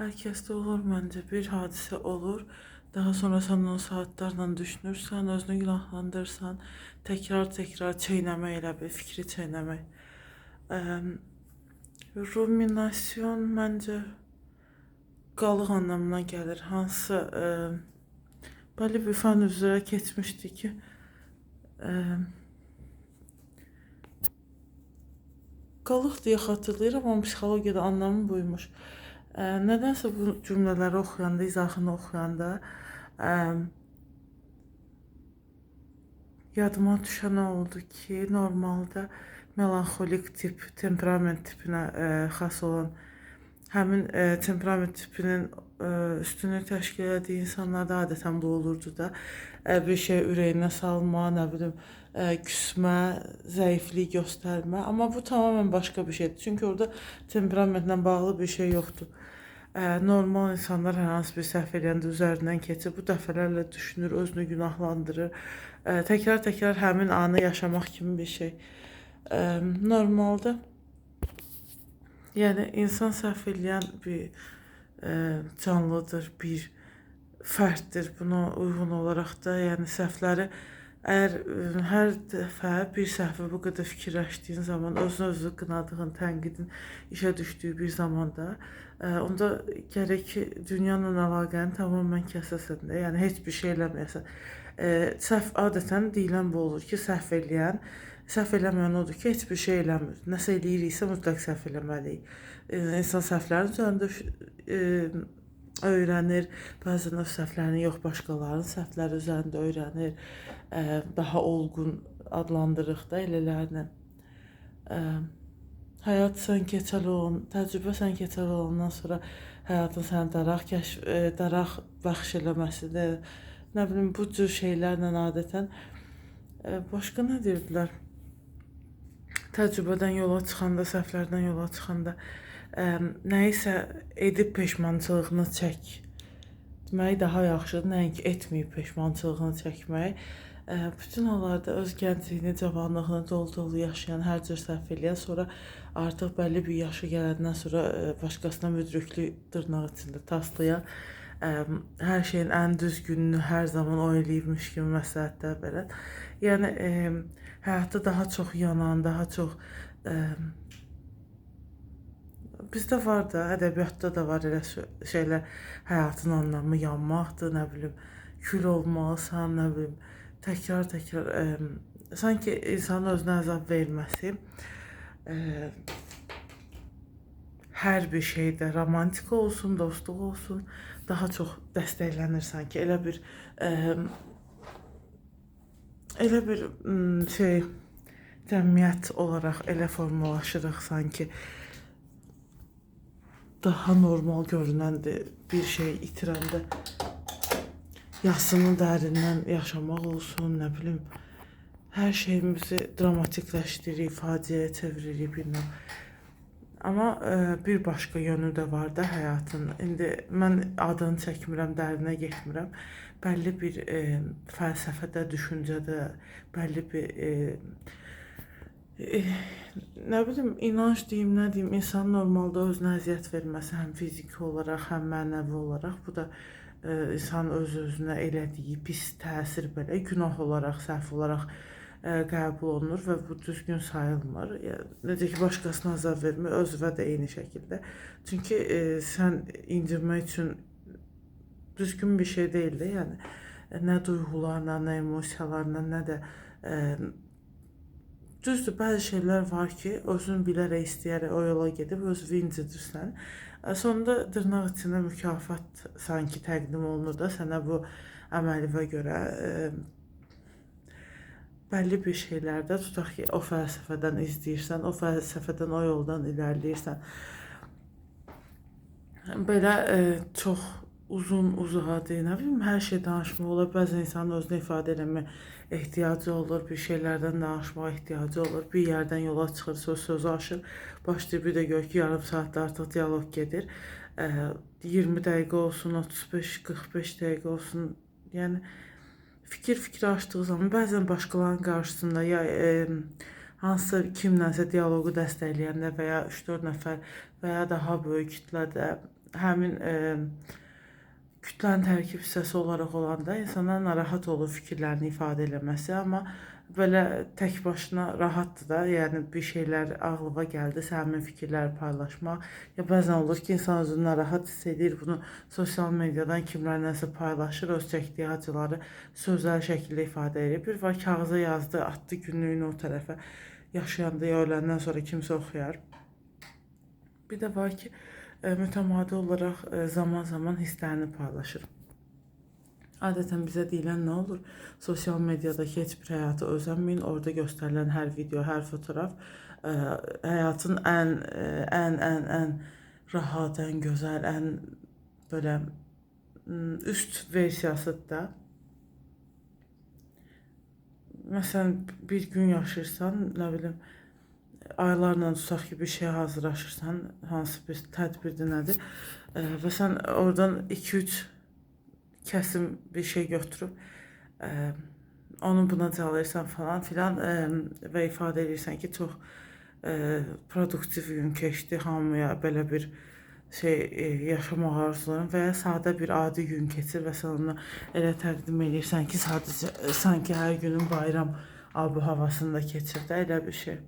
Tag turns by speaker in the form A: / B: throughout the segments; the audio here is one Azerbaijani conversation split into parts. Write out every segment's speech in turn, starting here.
A: Hər kəsdə olur məncə. Bir hadisə olur, daha sonra sən onu saatlarla düşünürsən, özünü günahlandırırsan, təkrar-təkrar çeynəmək elə bir fikri çeynəmək. Ruminasyon məncə qalıq anlamına gəlir. Hansı belə bir fən üzrə keçmişdi ki, qalıq deyə xatırlayıram, amma psixologiyada anlamı buymuş. Nədənsə bu cümlələri oxuyanda, izahını oxuyanda yadıma düşən oldu ki, normalda melanxolik tip, temperament tipinə xas olan həmin temperament tipinin üstünü təşkil etdiyi insanlarda adətən bu olurdu da. Bir şey ürəyinə salma, nə bilim, küsmə, zəiflik göstərmə. Amma bu tamamen başqa bir şeydir. Çünki orada temperamentlə bağlı bir şey yoxdur. Normal insanlar hər hansı bir səhv edəndə üzərindən keçir, bu dəfələrlə düşünür, özünü günahlandırır. Təkrar-təkrar həmin anı yaşamaq kimi bir şey. Normalda yəni insan səhv edən bir canlıdır, bir fərddir. Buna uyğun olaraq da yəni səhvləri əgər hər dəfə bir səhvi bu qədər fikirləşdiyin zaman, özünü qınadığın, tənqidin işə düşdüyü bir zamanda onda gərək ki, dünyanın əlaqəni tamamilə kəsəsən də, yəni heç bir şey eləməyəsən. Səhv adətən deyilən bu olur ki, səhv eləməyən odur ki, heç bir şey eləmir. Nəsə eləyiriksə mütləq səhv eləməliyik. İnsan səhvlərin üzərində öyrənir, bəzən öz səhvlərini yox, başqalarının səhvləri üzərində öyrənir, daha olgun adlandırırıq da elələrlə. Həyat sən keçəl olan, təcrübə sən keçəl olandan sonra həyatın sənə daraq bəxş eləməsidir. Nə bilim, bu cür şeylərlə adətən başqa nə deyirdilər? Təcrübədən yola çıxanda, səhvlərdən yola çıxanda nəyisə edib peşmançılığını çək. Demək daha yaxşıdır, nəinki etməyib peşmançılığını çəkmək. Bütün hallarda öz gəncliyini, cavanlığını dolu-dolu yaşayan, hər cür səhv eləyən, sonra artıq bəlli bir yaşı gələndən sonra başqasına müdriklü dırnaq içində taslayan, hər şeyin ən düzgününü hər zaman o eləyibmiş kimi məsləhətlər verən. Yəni həyatda daha çox yanan, daha çox bizdə var da, ədəbiyyatda da var elə şeylər, həyatın anlamı yanmaqdır, nə bilim, kül olmalısan, nə bilim, təkrar-təkrar sanki insanın özünə əzab verməsi hər bir şeydə, romantik olsun, dostluq olsun, daha çox dəstəklənir sanki. Elə bir şey, cəmiyyət olaraq elə formalaşırıq sanki. Daha normal görünəndir bir şey itirəndə. Yasını dərindən yaşamaq olsun, nə bilim, hər şeyimizi dramatikləşdiririk, faciəyə çeviririk bilməm. Amma bir başqa yönü də var da həyatın. İndi mən adını çəkmirəm, dərinə getmirəm. Bəlli bir fəlsəfədə, düşüncədə, bəlli bir nə bilim, inanc deyim, nə deyim, insan normalda özünə əziyyət verməsi, həm fiziki olaraq, həm mənəvi olaraq, bu da insan öz-özünə elədiyi pis təsir belə günah olaraq, səhv olaraq qəbul olunur və bu düzgün sayılmır. Necə ki, başqasına əzab vermək özünə də eyni şəkildə. Çünki sən indirmək üçün düzgün bir şey deyil də, yəni nə duyğularla, nə emosiyalarla, nə də düzdür, bəzi şeylər var ki, özün bilərək, istəyərək o yola gedib özünü incidirsən. Sonunda dırnaq içində mükafat sanki təqdim olunur da sənə bu əməliyə görə bəlli bir şeylərdə, tutaq ki, o fəlsəfədən izləyirsən, o fəlsəfədən, o yoldan irəliləyirsən. Belə çox uzun-uzadı, nə bilim, hər şey danışmaq olar. Bəzən insanın özünü ifadə eləmə ehtiyacı olur, bir şeylərdən danışmağa ehtiyacı olur. Bir yerdən yola çıxır, sözü aşır, başlayır bir də gör ki, yarım saatda artıq diyaloq gedir. 20 dəqiqə olsun, 35-45 dəqiqə olsun. Yəni fikir açdığı zaman bəzən başqalarının qarşısında ya hansısa kimlənsə dialoqu dəstəkləyəndə və ya 3-4 nəfər və ya daha böyük kütlədə həmin kütlənin tərkib hissəsi olaraq olanda insanlar narahat olur fikirlərini ifadə eləməsi, amma belə tək başına rahatdır da, yəni bir şeylər ağlıma gəldisə həmin fikirləri paylaşmaq. Ya bəzən olur ki, insan özünü narahat hiss edir, bunu sosial mediadan kimlərlənsə paylaşır, öz çəkdiyi acıları sözlər şəkildə ifadə edir. Bir var kağıza yazdı, atdı günlüyünü o tərəfə, yaşayanda ya öləndən sonra kimsə oxuyar. Bir də var ki, mütəmadi olaraq zaman-zaman hisslərini paylaşır. Adətən bizə deyilən nə olur? Sosial mediadakı heç bir həyatı özənməyin. Orada göstərilən hər video, hər fotoğraf həyatın ən rahat, ən gözəl, ən belə üst versiyasıdır da. Məsələn, bir gün yaşayırsan, nə bilim, aylarla tutaq ki, bir şey hazırlaşırsan, hansı bir tədbirdir, nədir və sən oradan 2-3 kəsim bir şey götürüb onu buna çalırsan falan filan və ifadə edirsən ki, çox produktiv gün keçdi, hamıya belə bir şey yaşamaq arzulayıram və ya sadə bir adi gün keçir və sən onu elə təqdim edirsən ki, sadəcə sanki hər günün bayram abu havasında keçir də, elə bir şey.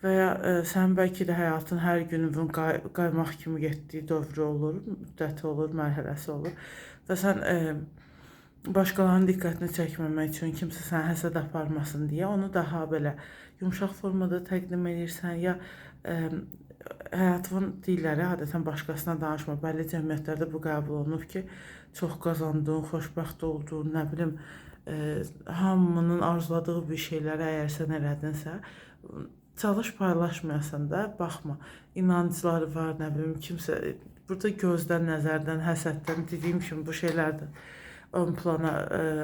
A: Və ya sən bəlkə də həyatın hər gününün qaymaq kimi getdiyi dövrü olur, müddəti olur, mərhələsi olur və sən başqalarının diqqətini çəkməmək üçün, kimsə səni həsəd aparmasın deyə onu daha belə yumşaq formada təqdim edirsən, ya həyatın dilləri adətən başqasına danışma. Bəlli cəmiyyətlərdə bu qəbul olunub ki, çox qazandığın, xoşbəxt olduğun, nə bilim, hamının arzuladığı bir şeyləri əgər sən elədinsə, çalış paylaşmayasan da, baxma. İnancları var, nə bilim, kimsə burada gözdən, nəzərdən, həsəddən, dediyim kimi bu şeylərdən ön plana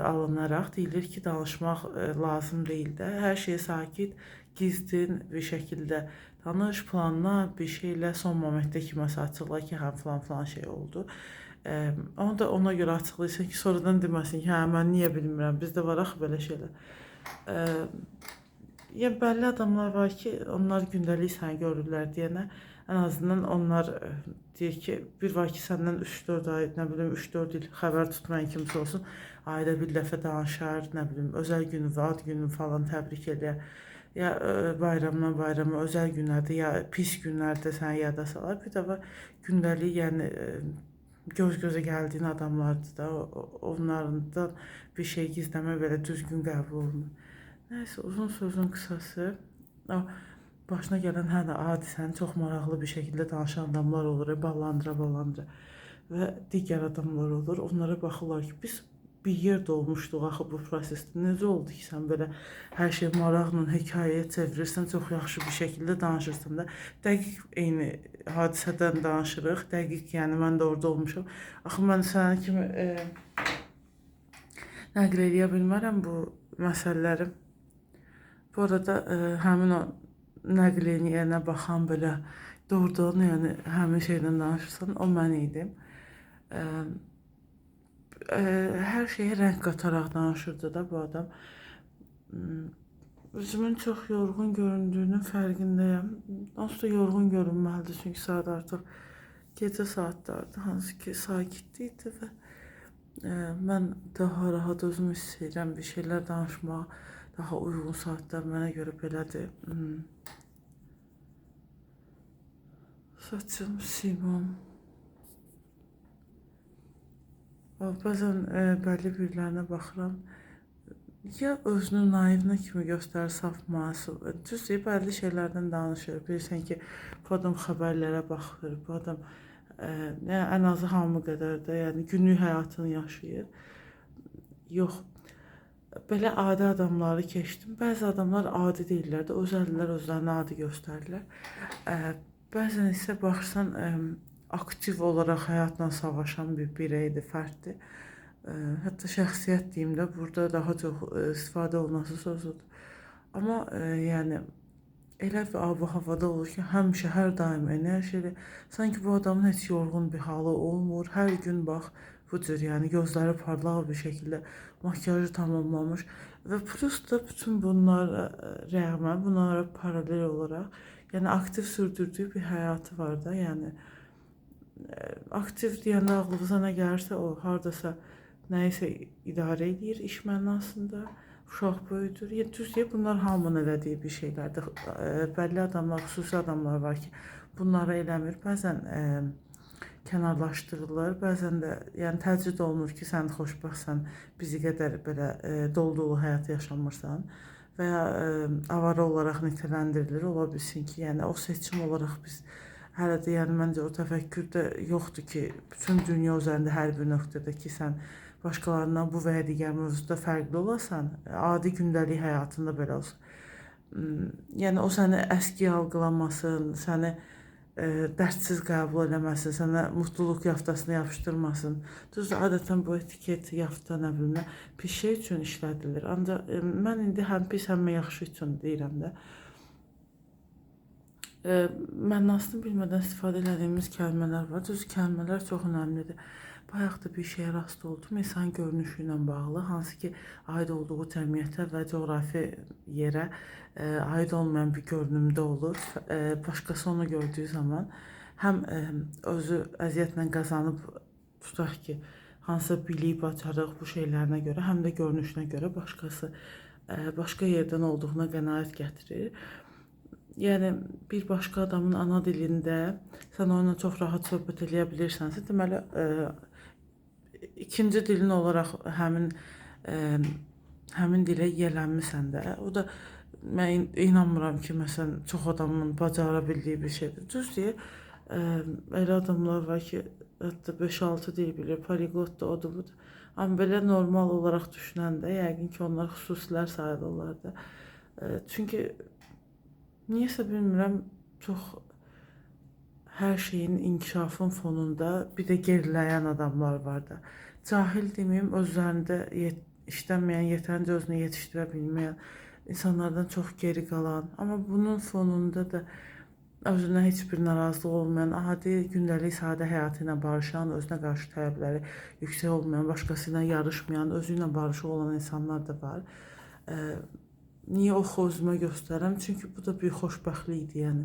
A: alınaraq deyilir ki, danışmaq lazım deyil də. Hər şey sakit, gizlin bir şəkildə danış, planla, bir şeylə son momentdə kiməsə açıqla ki, həm falan şey oldu. Onu da ona görə açıqlayırsan ki, sonradan deməsin ki, hə, mən niyə bilmirəm, bizdə var axı belə şeylər. Yəni, bəlli adamlar var ki, onlar gündəlik səni görürlər deyənə, ən azından onlar deyir ki, bir var ki, səndən 3-4 ay, nə bilim, 3-4 il xəbər tutmayan kimsə olsun, ayda bir dəfə danışar, nə bilim, özəl günü və ad günü falan təbrik eləyər. Ya bayramdan bayrama, özəl günlərdə, ya pis günlərdə səni yada salar. Bir də var gündəlik, yəni göz-gözə gəldiyin adamlardır da, onlardan bir şey gizləmək belə düzgün qəbul olunur. Nəysə, uzun sözün qısası, başına gələn hər hadisəni çox maraqlı bir şəkildə danışan adamlar olur, ballandıra və digər adamlar olur. Onlara baxırlar ki, biz bir yerdə olmuşduq axı bu prosesdə. Necə oldu ki, sən belə hər şey maraqla hekayəyə çevirirsən, çox yaxşı bir şəkildə danışırsan da. Dəqiq eyni hadisədən danışırıq, dəqiq, yəni mən də orada olmuşam. Axı mən sənə kimi nəql edə bilmərəm bu məsələləri. Bu arada həmin o nəql edənə baxan belə doğrudan, yəni həmin şeydən danışırsan, o mən idim. Hər şeyə rəng qataraq danışırdı da bu adam. Özümün çox yorğun göründüyünün fərqindəyəm. Onsuz da yorğun görünməlidir, çünki saat artıq gecə saatlardır, hansı ki sakitlikdir və mən daha rahat özümü hiss edirəm, bir şeylər danışmağa daha uyğun saatlər mənə görə belədir. Saçım, simam. Bəzən bəlli birilərinə baxıram, ya özünü naivnə kimi göstərir, saf masum. Düzdür, bəlli şeylərdən danışır. Bilirsən ki, bu adam xəbərlərə baxır, bu adam ən azı hamı qədər də, yəni günlük həyatını yaşayır. Yox, belə adi adamları keçdim. Bəzi adamlar adi deyirlər də, özəllər özlərini adi göstərirlər. Bəzən isə baxırsan, aktiv olaraq həyatla savaşan bir bireydir, fərddir. Hətta şəxsiyyət deyim də, burada daha çox istifadə olunması sözüdür. Amma yəni, elə bir abu-havada olur ki, həmişə, hər daim enerjili. Sanki bu adamın heç yorğun bir halı olmur. Hər gün bax, bu cür, yəni gözləri parlaq bir şəkildə makyajı tamamlamış. Və plus da bütün bunlara rəğmən, bunlara paralel olaraq, yəni aktiv sürdürdüyü bir həyatı var da, yəni aktiv deyəndə ağlınıza nə gəlirsə o hardasa nəyisə idarə edir iş mənasında. Uşaq böyüdür. Düzdür, bunlar hamının elədiyi bir şeylərdir. Bəlli adamlar, xüsusi adamlar var ki, bunları eləmir. Bəzən kənarlaşdırılır. Bəzən də yəni təcrid olunur ki, sən xoşbəxtsən, bizi qədər belə dolu-dolu həyat yaşamırsan və ya avara olaraq nitələndirilir. Ola bilsin ki, yəni o seçim olaraq biz hələ də yəni məncə o təfəkkürdə yoxdur ki, bütün dünya üzərində hər bir nöqtədə ki, sən başqalarından bu və ya digər mövzuda fərqli olasan, adi gündəlik həyatında belə olsun. Yəni o səni əski algılamasın, səni dərdsiz qəbul eləməsin, sənə mutluluq yaftasını yapışdırmasın. Düzdür, adətən bu etiket, yafta, nə bilim, pis şey üçün işlədilir. Ancaq mən indi həm pis, həm yaxşı üçün deyirəm də. Mənasını bilmədən istifadə edədiyimiz kəlmələr var. Düz kəlmələr çox önəmlidir. Bayaq da bir şeyə rast oldum. İnsan görünüşü ilə bağlı, hansı ki, aid olduğu cəmiyyətə və coğrafi yerə aid olmayan bir görünümdə olur. Başqası onu gördüyü zaman həm özü əziyyətlə qazanıb tutaq ki, hansısa bilik, bacarıq bu şeylərinə görə, həm də görünüşünə görə başqası başqa yerdən olduğuna qənaət gətirir. Yəni bir başqa adamın ana dilində sən onunla çox rahat söhbət eləyə bilirsənsə, deməli ikinci dilin olaraq həmin dilə yiyələnmisən də. O da mən inanmıram ki, məsələn, çox adamın bacara bildiyi bir şeydir. Düzdür, elə adamlar var ki, hətta 5-6 dil bilir, poliglot da odur budur. Amma belə normal olaraq düşünəndə yəqin ki, onlar xüsusilər sayılırlar da. Çünki niyəsə bilmirəm, çox hər şeyin inkişafın fonunda bir də geriləyən adamlar var da. Cahil deməyim, özlərində işləməyən, yetərincə özünü yetişdirə bilməyən, insanlardan çox geri qalan, amma bunun fonunda da özünə heç bir narazılıq olmayan, adi gündəlik sadə həyatı ilə barışan, özünə qarşı tələbləri yüksək olmayan, başqası ilə yarışmayan, özü ilə barışıq olan insanlar da var. Niyə oxu özümə göstərəm? Çünki bu da bir xoşbəxtlikdir, yəni.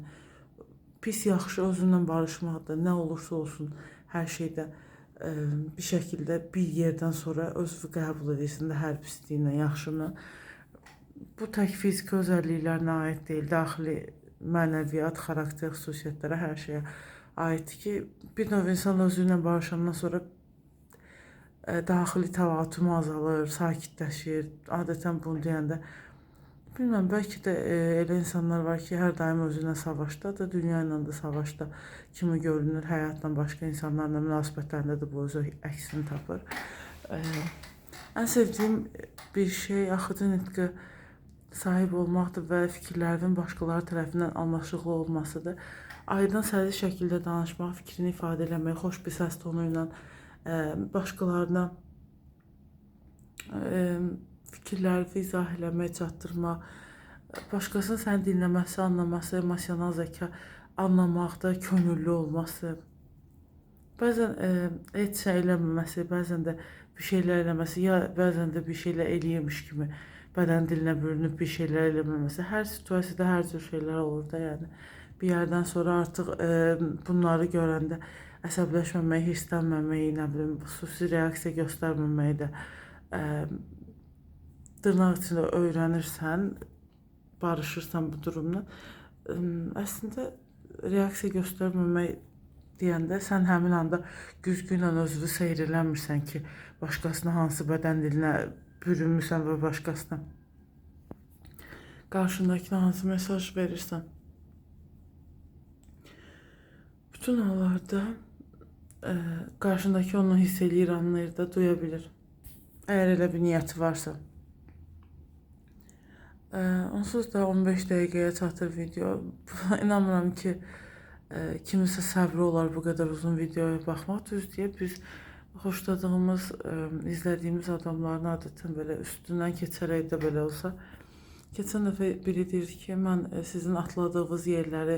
A: Pis, yaxşı özünlə barışmaqdır, nə olursa olsun, hər şeydə bir şəkildə bir yerdən sonra özünü qəbul edirsən də hər pisliyinə, yaxşını. Bu tək fiziki özəlliklərinə aid deyil, daxili mənəviyyat, xarakter xüsusiyyətlərə, hər şeyə aiddir ki, bir növ insan özü ilə barışandan sonra daxili təvatümü azalır, sakitləşir. Adətən bunu deyəndə bilməm, bəlkə də elə insanlar var ki, hər daim özü ilə savaşda da, dünya ilə də savaşda kimi görünür, həyatla, başqa insanlarla münasibətlərində də bu özü əksini tapır. Ən sevdiyim bir şey axıcı nitqə sahib olmaqdır və fikirlərin başqaları tərəfindən anlaşılıqlı olmasıdır. Aydın sərli şəkildə danışmaq, fikrini ifadə eləmək, xoş bir səs tonu ilə başqalarına fikirləri izah eləmək, çatdırmaq, başqasının səni dinləməsi, anlaması, emosional zəka anlamaqda könüllü olması, bəzən heç şey eləməməsi, bəzən də bir şeylər eləməsi, ya bəzən də bir şeylər eləyirmiş kimi bədən dilinə bürünüb bir şeylər eləməməsi, hər situasiyada hər cür şeylər olur da, yəni. Bir yerdən sonra artıq bunları görəndə əsəbləşməməyi, hirslənməməyi, nə bilim, xüsusi reaksiya göstərməməyi də dırnaq içində öyrənirsən, barışırsan bu durumla. Əslində reaksiya göstərməmək deyəndə sən həmin anda güzgünlə özünü seyr eləmirsən ki, başqasına hansı bədən dilinə bürünmüsən və başqasına qarşındakına hansı mesaj verirsən. Bütün hallarda qarşındakı onu hiss eləyir, anlayır da, duya bilir. Əgər elə bir niyyəti varsa. Onsuz da 15 dəqiqəyə çatır video. İnanmıram ki, kimisə səbri olar bu qədər uzun videoya baxmaq. Düz deyə biz xoşladığımız, izlədiyimiz adamların adətən belə üstündən keçərək də belə olsa. Keçən dəfə biri deyir ki, mən sizin atladığınız yerləri,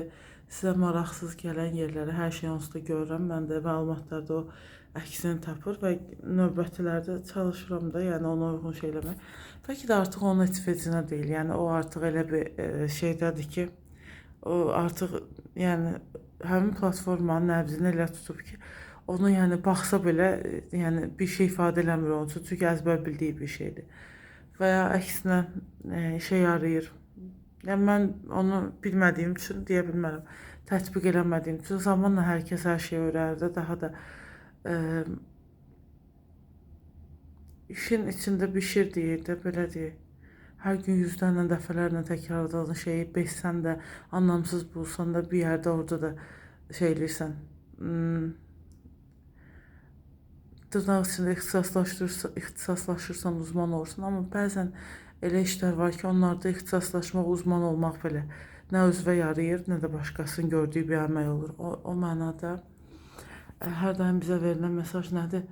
A: sizə maraqsız gələn yerləri, hər şey onsuz da görürəm. Mən də məlumatlarda o əksini tapır və növbətilərdə çalışıram da, yəni ona uyğun şey eləmək. Bəlkə də artıq onun heç vecinə deyil, yəni o artıq elə bir şeydədir ki, o artıq yəni həmin platformanın nəbzini elə tutub ki, onu yəni baxsa belə yəni bir şey ifadə eləmir onun üçün, çünki əzbər bildiyi bir şeydir. Və ya əksinə işə yarayır. Yəni mən onu bilmədiyim üçün deyə bilmərəm. Tətbiq eləmədiyim üçün zamanla hər kəs hər şeyi öyrənir də daha da işin içində bişir deyir də belə deyək. Hər gün yüzlərlə dəfələrlə təkrarladığın şeyi beşsən də, anlamsız bulsan da bir yerdə orada da şey eləyirsən. Dırnaq içində ixtisaslaşırsan, uzman olursan, amma bəzən elə işlər var ki, onlarda ixtisaslaşmaq, uzman olmaq belə nə özünə yarayır, nə də başqasının gördüyü bir əmək olur. O mənada hər daim bizə verilən mesaj nədir?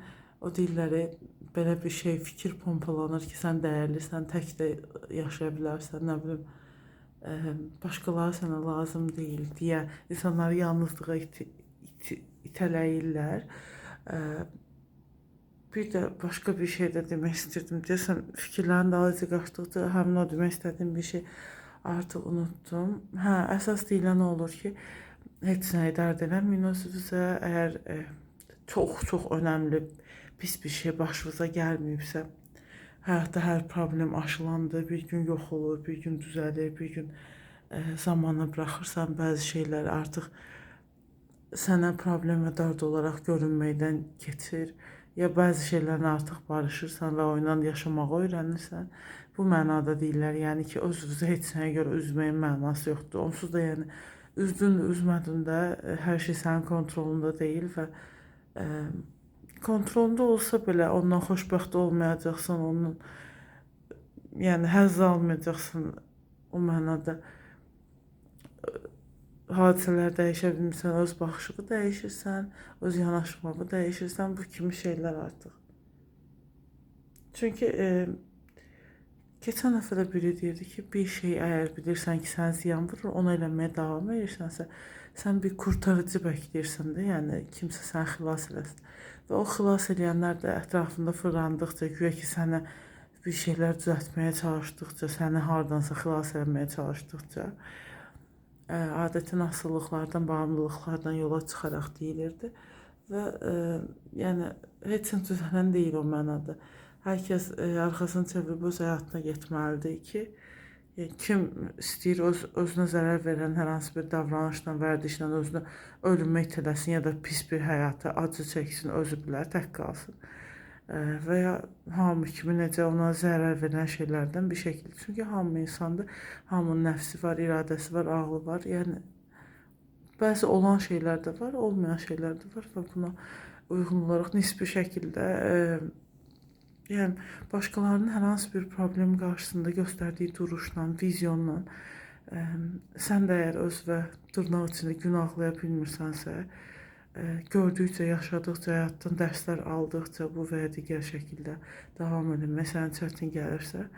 A: O deyirlər, belə bir şey, fikir pompalanır ki, sən dəyərlisən, tək də yaşaya bilərsən, nə bilim, başqaları sənə lazım deyil deyə insanları yalnızlığa itələyirlər. Bir də başqa bir şey də demək istirdim. Deyəsən fikirlərin dalınca qaçdıqca həmin o demək istədiyim bir şey artıq unutdum. Hə, əsas deyilən o olur ki, heç nəyi dərd eləməyin özünüzə. Əgər çox önəmli pis bir şey başınıza gəlməyibsə, həyatda hər problem aşılandı, bir gün yox olur, bir gün düzəlir, bir gün zamana buraxırsan bəzi şeylər artıq sənə problem və dərd olaraq görünməkdən keçir. Ya bəzi şeylərlə artıq barışırsan və onunla yaşamağı öyrənirsən. Bu mənada deyirlər, yəni ki, özünüzü heç nəyə görə üzməyin mənası yoxdur. Onsuz da yəni üzdün, üzmədin də hər şey sənin kontrolunda deyil və kontrolunda olsa belə ondan xoşbəxt olmayacaqsan, onun yəni həzz almayacaqsan o mənada. Hadisələr dəyişə bilmirsən, öz baxışını dəyişirsən, öz yanaşmağı dəyişirsən, bu kimi şeylər artıq. Çünki keçən dəfə də biri deyirdi ki, bir şey əgər bilirsən ki, sən ziyan vurur, onu eləməyə davam edirsənsə, sən bir qurtarıcı bəkləyirsən də, yəni kimsə səni xilas eləsin. Və o xilas eləyənlər də ətrafında fırlandıqca, güya ki, sənə bir şeylər düzəltməyə çalışdıqca, səni hardansa xilas eləməyə çalışdıqca, adətən asılılıqlardan, bağımlılıqlardan yola çıxaraq deyilirdi və yəni heç kim düzələn deyil o mənada. Hər kəs arxasını çevirib öz həyatına getməlidir ki, kim istəyir özünə zərər verən hər hansı bir davranışla, vərdişlə özünü ölümə itələsin ya da pis bir həyata acı çəksin, özü bilər, tək qalsın. Və ya hamı kimi necə ona zərər verən şeylərdən bir şəkildə. Çünki hamı insandır, hamının nəfsi var, iradəsi var, ağlı var. Yəni bəzi olan şeylər də var, olmayan şeylər də var və buna uyğun olaraq nisbi şəkildə yəni başqalarının hər hansı bir problem qarşısında göstərdiyi duruşla, vizyonla sən də əgər öz və dırnaq içində günahlaya bilmirsənsə, gördükcə, yaşadıqca, həyatdan dərslər aldıqca bu və ya digər şəkildə davam etmək sənə çətin gəlirsə,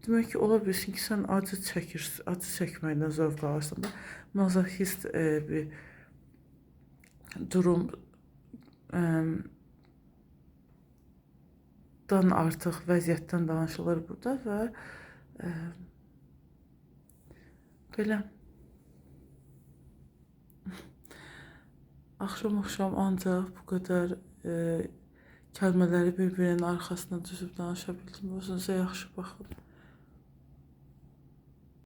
A: demək ki, ola bilsin ki, sən acı çəkməkdən zövq alırsan da, mazoxist bir durum dan artıq vəziyyətdən danışılır burada və belə axşam ancaq bu qədər kəlmələri bir-birinin arxasına düzüb danışa bildim. Özünüzə yaxşı baxın.